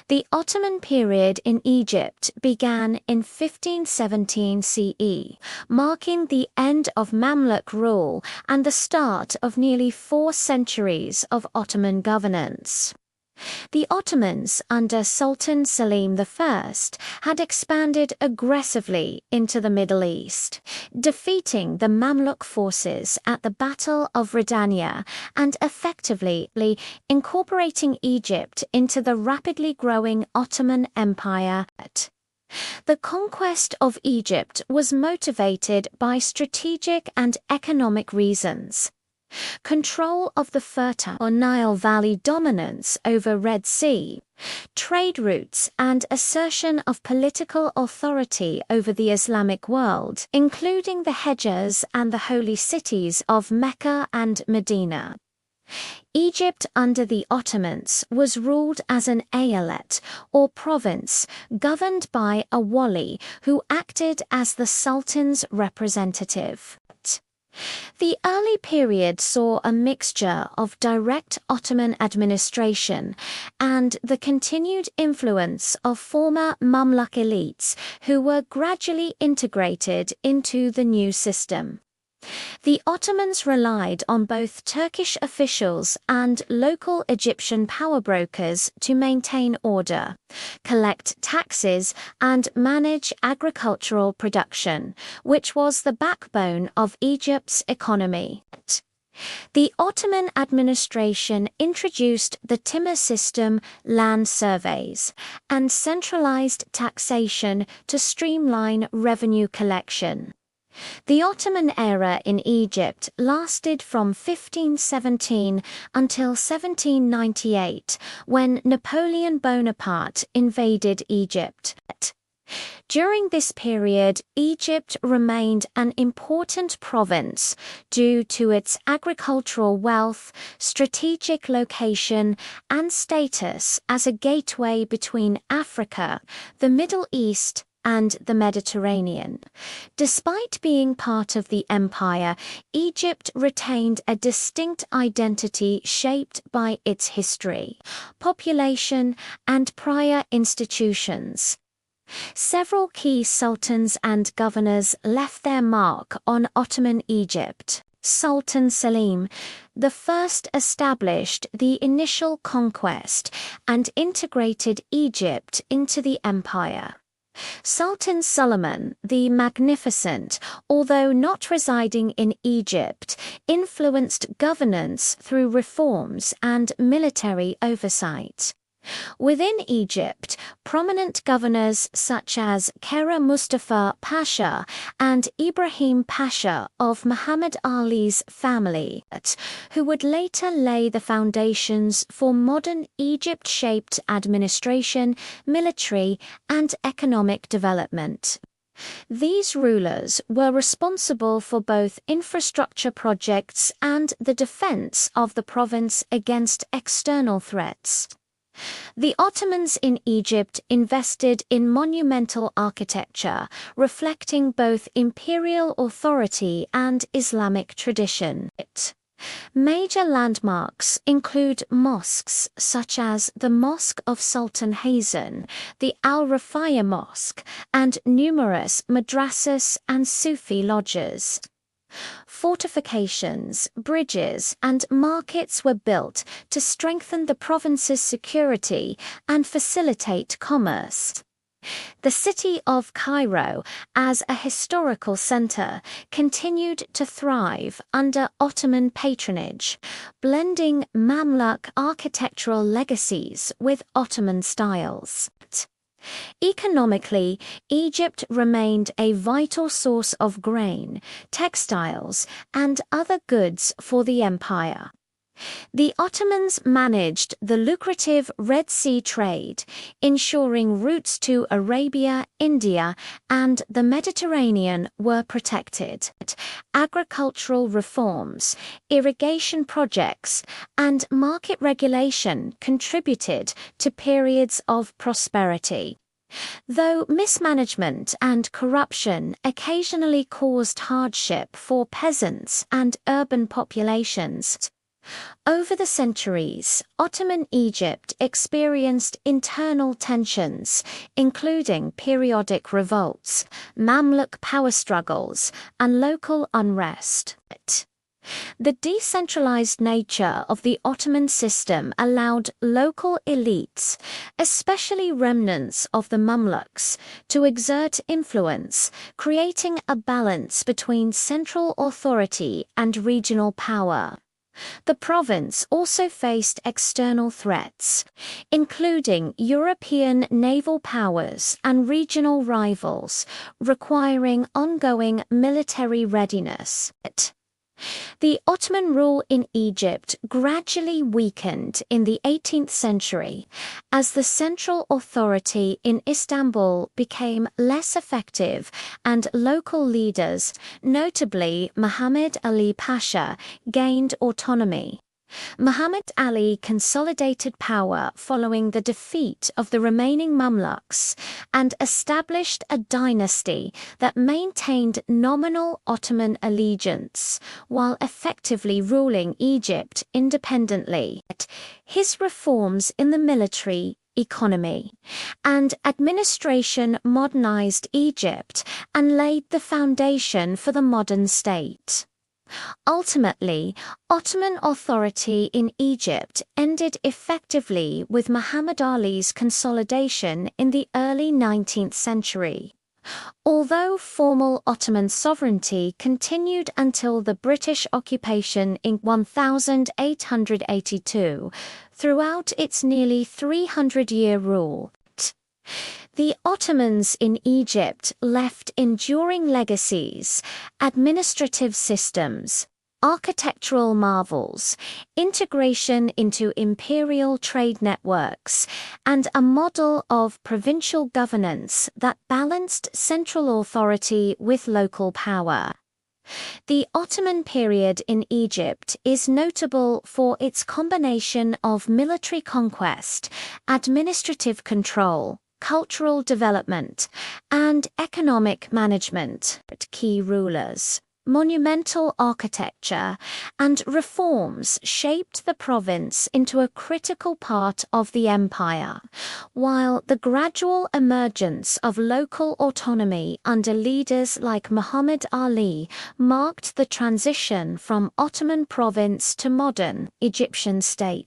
The Ottoman period in Egypt began in 1517 CE, marking the end of Mamluk rule and the start of nearly 4 centuries of Ottoman governance. The Ottomans under Sultan Selim I had expanded aggressively into the Middle East, defeating the Mamluk forces at the Battle of Redania and effectively incorporating Egypt into the rapidly growing Ottoman Empire. The conquest of Egypt was motivated by strategic and economic reasons. Control of the fertile Nile Valley, dominance over Red Sea, trade routes, and assertion of political authority over the Islamic world, including the Hejaz and the holy cities of Mecca and Medina. Egypt under the Ottomans was ruled as an eyalet, or province, governed by a wali who acted as the sultan's representative. The early period saw a mixture of direct Ottoman administration and the continued influence of former Mamluk elites who were gradually integrated into the new system. The Ottomans relied on both Turkish officials and local Egyptian power brokers to maintain order, collect taxes, and manage agricultural production, which was the backbone of Egypt's economy. The Ottoman administration introduced the timur system, land surveys, and centralized taxation to streamline revenue collection. The Ottoman era in Egypt lasted from 1517 until 1798, when Napoleon Bonaparte invaded Egypt. During this period, Egypt remained an important province due to its agricultural wealth, strategic location, and status as a gateway between Africa, the Middle East, and the Mediterranean. Despite being part of the empire, Egypt retained a distinct identity shaped by its history, population, and prior institutions. Several key sultans and governors left their mark on Ottoman Egypt. Sultan Selim I established the initial conquest and integrated Egypt into the empire. Sultan Suleiman the Magnificent, although not residing in Egypt, influenced governance through reforms and military oversight. Within Egypt, prominent governors such as Kara Mustafa Pasha and Ibrahim Pasha of Muhammad Ali's family, who would later lay the foundations for modern Egypt-shaped administration, military, and economic development. These rulers were responsible for both infrastructure projects and the defense of the province against external threats. The Ottomans in Egypt invested in monumental architecture, reflecting both imperial authority and Islamic tradition. Major landmarks include mosques such as the Mosque of Sultan Hasan, the Al-Rafaya Mosque, and numerous madrasas and Sufi lodges. Fortifications, bridges, and markets were built to strengthen the province's security and facilitate commerce. The city of Cairo, as a historical center, continued to thrive under Ottoman patronage, blending Mamluk architectural legacies with Ottoman styles. Economically, Egypt remained a vital source of grain, textiles, and other goods for the empire. The Ottomans managed the lucrative Red Sea trade, ensuring routes to Arabia, India, and the Mediterranean were protected. Agricultural reforms, irrigation projects, and market regulation contributed to periods of prosperity. Though mismanagement and corruption occasionally caused hardship for peasants and urban populations, Over the centuries, Ottoman Egypt experienced internal tensions, including periodic revolts, Mamluk power struggles, and local unrest. The decentralized nature of the Ottoman system allowed local elites, especially remnants of the Mamluks, to exert influence, creating a balance between central authority and regional power. The province also faced external threats, including European naval powers and regional rivals, requiring ongoing military readiness. The Ottoman rule in Egypt gradually weakened in the 18th century as the central authority in Istanbul became less effective and local leaders, notably Muhammad Ali Pasha, gained autonomy. Muhammad Ali consolidated power following the defeat of the remaining Mamluks and established a dynasty that maintained nominal Ottoman allegiance while effectively ruling Egypt independently. His reforms in the military, economy, and administration modernized Egypt and laid the foundation for the modern state. Ultimately, Ottoman authority in Egypt ended effectively with Muhammad Ali's consolidation in the early 19th century. Although formal Ottoman sovereignty continued until the British occupation in 1882, throughout its nearly 300-year rule, the Ottomans in Egypt left enduring legacies, administrative systems, architectural marvels, integration into imperial trade networks, and a model of provincial governance that balanced central authority with local power. The Ottoman period in Egypt is notable for its combination of military conquest, administrative control, cultural development, and economic management. Key rulers, monumental architecture, and reforms shaped the province into a critical part of the empire, while the gradual emergence of local autonomy under leaders like Muhammad Ali marked the transition from Ottoman province to modern Egyptian state.